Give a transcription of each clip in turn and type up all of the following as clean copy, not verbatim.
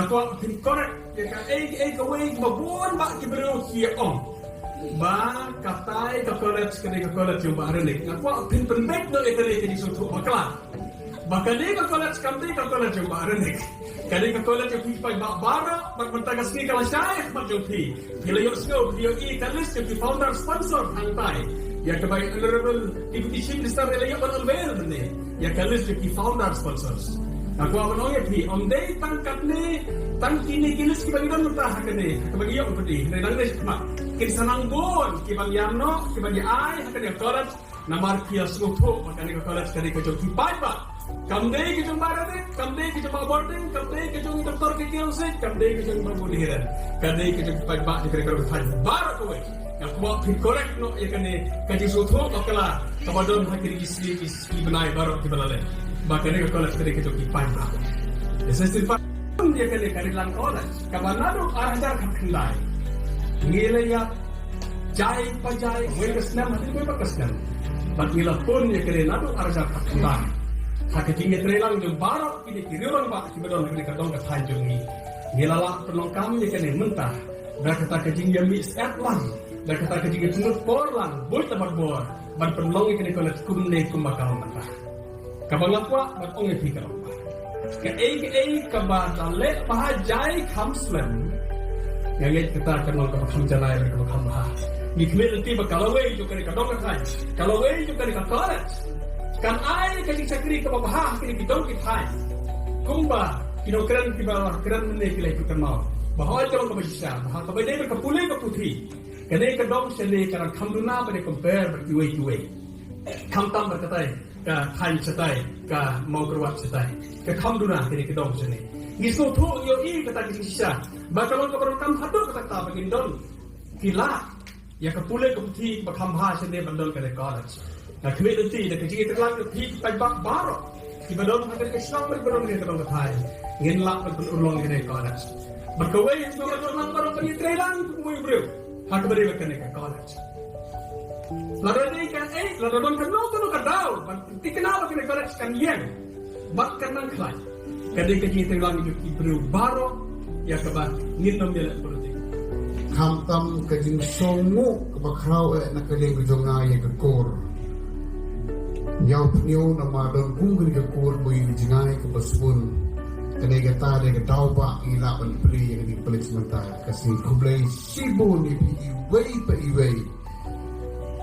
Aku pin korek ya ka kawai babon ba kibro kia om. Ba katai ka college yung barenik. Aku pin penbek no ekale ke di sutu bakla. Bakali ka college kamti ka college yung barenik. Kali ka college yung pipai ba bara bak mentagas ni kala syekh mat yung pi. Bila yung snow video kalis yung founder sponsor hantai. Ya kebaik honorable deputy chief minister ilayo ban alwer ni. Ya kalis yung founder sponsors. Aku akan ngomong pi, om day tangkat ni, tang kini kinis kibang idan mentah hakane, kibang iyo pedi, renang ni mak, kin sananggon, kibang yamno, kibang ai hakane college, namar kias ngutuk, makanya college kali kejong kipai pak, kamdei kejong barat, kamdei kejong boarding, kamdei kejong doktor kekilsit, kamdei kejong berbudiran, kamdei kejong kipai pak di kira-kira kipai barat kowe. Yang kuat pin korek no ya kane kaji suatu makala kabadon hakiri isli benai barat di balale. Bahkan ni kalau kita kipai lah. Sesuatu pun dia kena karilang college. Kabanado arajar kendai. Ngila ya jai pajai, mereka senang hati mereka senang. Bagila pun dia kena nado arajar kendai. Hak tinggi karilang jom barat ini kiriran pak kibadon kena kadong ketanjung ni. Ngila lah penongkam dia kena mentah. Dah kata kejing yang misat lang. Dah kata kejing yang bor lang. Boy tempat bor. Ban penlong kena college kumne kumbakal mentah. Kabangapwa bat onge pikir apa? Ke kabadale bahajai kamslen. Yang kita kenal kabam jalai kabam ha. Nikmel nanti bakalawe juga ni kadong kai. Kalawe juga ni college. Kan ai kaji sakri kabam ha kini bidong kitai. Kumba kinokran kibawah kran mene kilai kenal. Bahwa jong kabisya, bahwa kabade kapule kaputhi. Kene kadong sele karang kamduna pada compare berjuai-juai. Kamtam berkatai ka Thai setai ka mau kerwat setai ka kamduna kini kedong sini ngiso tu yo kata kisah bakalon ka kam hadu kata ta bagin don kila ya ka pule ka thi bakam ha sini bandol ka college na kwe ti da kiji terlang thi pa bak baro ki bandol ha ka kisah ber bandol ni kedong ka Thai ngin la ka ulong kini college bakawai so ka lang baro ka ni trelang muy bro ha ka bari ka ni college Laradai kan laradon kan no kan daw tikenapa kena college kan yen bak kan nang klai kadai kaji telang itu ibru baro ya kaba nginom dia politik kamtam kajing songo kabakraw na kadai bejonga ya kekor Yaw nama don kung ke kekor boy jingai ke basbun kadai gata de daw ba ila ban pri yang di pelik sementara kasih kublai sibo ni iway pa iway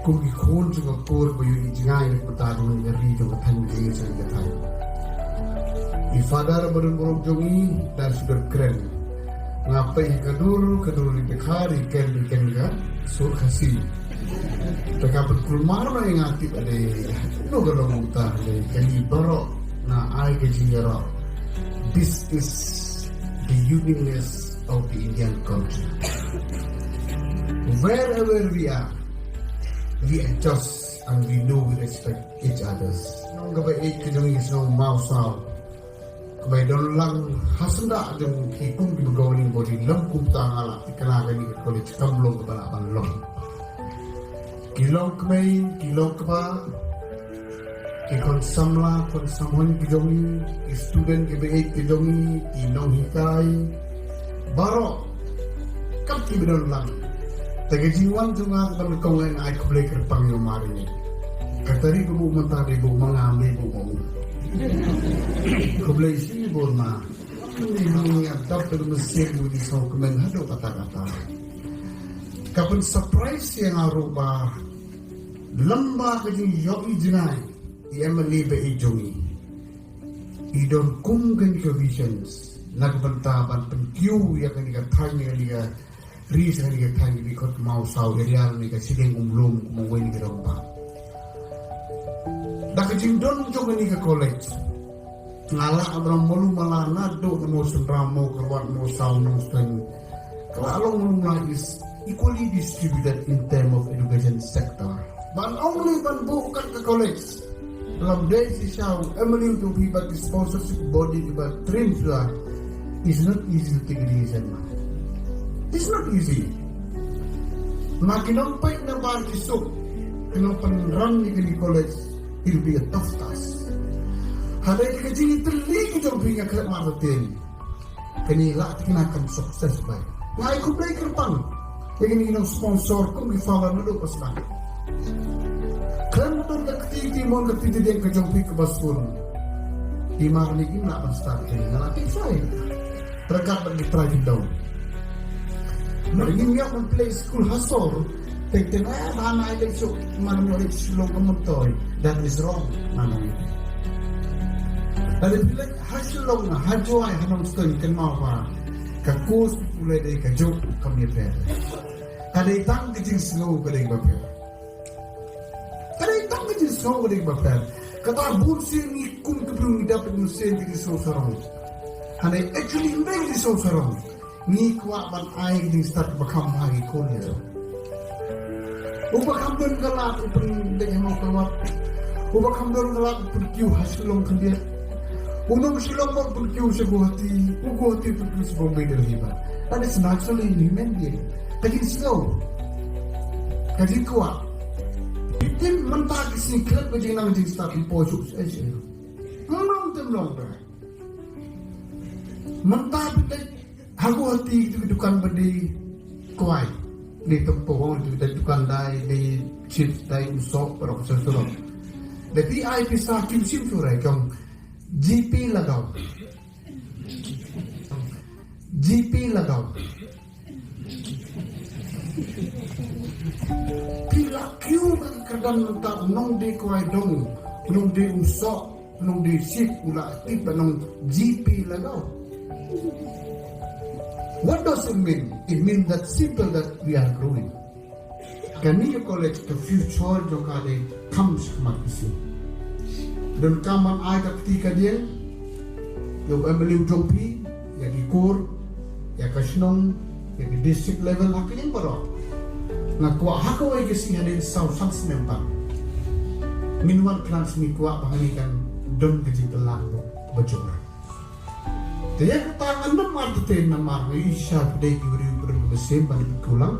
kung ikon sa kapur ba yung ijingay na patagong ng narito matangin sa igatay. Ifadar barang-barang jongi dan sudah keren. Ngapai kadur ni dekari ken ga sur khasi. Tekapat kulmar na yung atip ade no galong utar le kani baro na ay kajingara. This is the uniqueness of the Indian culture. Wherever we are, we adjust and we know we respect each others. Nong kabay kajong isno mausaw. Kabay don lang hasanda jong kikung gimagawaling body lang kumta ngala ikalagan ni college kamlong kabalaban long. Kilong kaba kikonsamla konsamon kijongi student kabay kijongi inong hikay baro kapti bidon lang. Tagajiwan tunga kami kawan ay kublay kerpang yung marinig. Katari ko po matari ko mangamay po mo. Kublay sinibor na. Hindi mga adap pero masir mo di sa kumen hado kata-kata. Kapag surprise yung araw ba, lamba ka yung yoki jinay, i-emaliba i-jongi. Idon kung ganito visions, nagbantaban, pag-kiw yung kanika tayo nga Risa ni katang ibikot mau saw real ni kasideng umlum kumuwi ni gerompa. Dakajing don juga ni ke college. Ngala abram mulu malana do na mo sundramo kerwat mo saw no string. Kalau mulai is equally distributed in terms of education sector. But only one bukan ke college. Dalam day si Shaw, Emily to be but the sponsorship body but dreams is not easy to take a decision. It's not easy. Makinampay na ba kisok, kinapanrang ni college, it'll be a tough task. Haday ka jini terligi jong pinga kalap maratin. kanila tinakan sukses ba ngai ko play kerpang yang ini sponsor ko mi fala nulo pas ba kan betul ka titi mon ka titi dia ka jompi ke basun di marni ina pas start ini ngala sai terkat bagi try down Marigin niya kung play school hasor Tekten bana ay so marmo rin silong kamutoy. That is wrong. Mano. Dali bilang hasilong na hajoy hanong stone kan mau pa. Kakus pulay day kajok kami per. Kada itang kijing slow kada ba per. Kada itang kijing slow kada ba per. Kata bursi ni kum kebrung dapat musen di so sarong. Hanay actually hindi di so sarong. Ni kwa ban ay di start bakam hari kuliah. Ubah kamdan galak upun dengan mau kawat. Ubah kamdan galak upun kiu hasilong kandia. Unong silong mo upun kiu seguhati. Uguhati upun kiu sebomay dalhiba. That is naturally in human being. Kajin slow. Kajin kuat. Din mentah kesiklat bajing nang jing start impojok saja. Menang temlong dah. Mentah benda hagu hati itu kedukan benda kuai. Di tempoh itu dari tukang dai di chips dai usok para peserta. Tapi ai pisah kim surai kong GP lagau. GP lagau. Pila kiu kadang mentak nong di kuai dong, nong di usok, nong di chip ulah tip nong GP lagau. What does it mean? It means that simple that we are growing. Kami college the future jo kade comes magisi. Dan kaman ay ketika dia, yo emelim jompi, ya di kur, ya kasnong, ya di district level hakiling baro. Ngakwa hakaway kasi hadin sa sans mempan. Minuan klans ni kwa bahanikan don kejitelang bajor. Dia ketangan dan martein nama Isha day guri bersih balik kulang.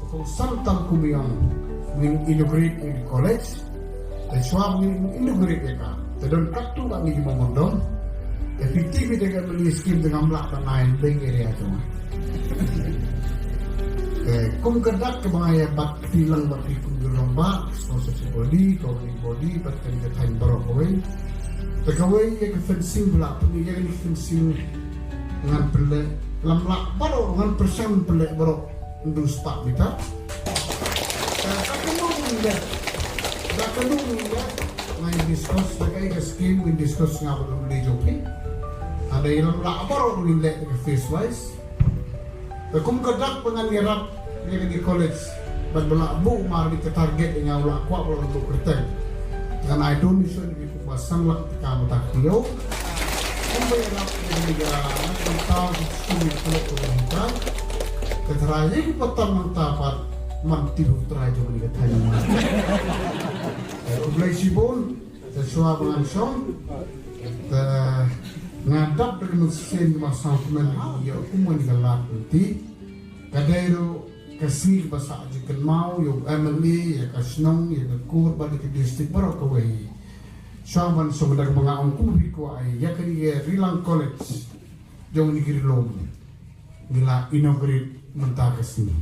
Kau santam kumiyang inaugurate in college. Dan suam inaugurate mereka. Tadon kaktu tak ni memondong. Efektif dia beli skim dengan melak dan lain bank area cuma. Kum kedak kebaya bat tilang bat ikut gelombang sponsor body, covering body, bat kerja time berokoi. Pegawai yang fencing belak pun yang fencing dengan pelak lamlak baru dengan persen pelak baru untuk spak kita. Tak kenung ya, main diskus pakai skim, main diskus ngapa beli joki. Ada yang lamlak baru nilai ke face wise. Kum kedak penganiran yang di college, berbelak bu mari ke target yang ulak kuat untuk kerja. Dengan I donation pasang lah kamu tak kio, kembali nak negara tentang sumber pelakon keteranya di petang mentapat mantiu teraja menikah tanya. Ublay sibon, sesuai dengan song, ngadap dengan mesin masang kemen ya aku menikah nanti, kadero kasih bahasa aja mau yung Emily ya kasnong ya kur balik ke distrik baru kawai. Saban sebenarnya mengaung kubi ko ay ya kaya Rilang College jauh ni kiri lom gila inaugurate mentakas ni.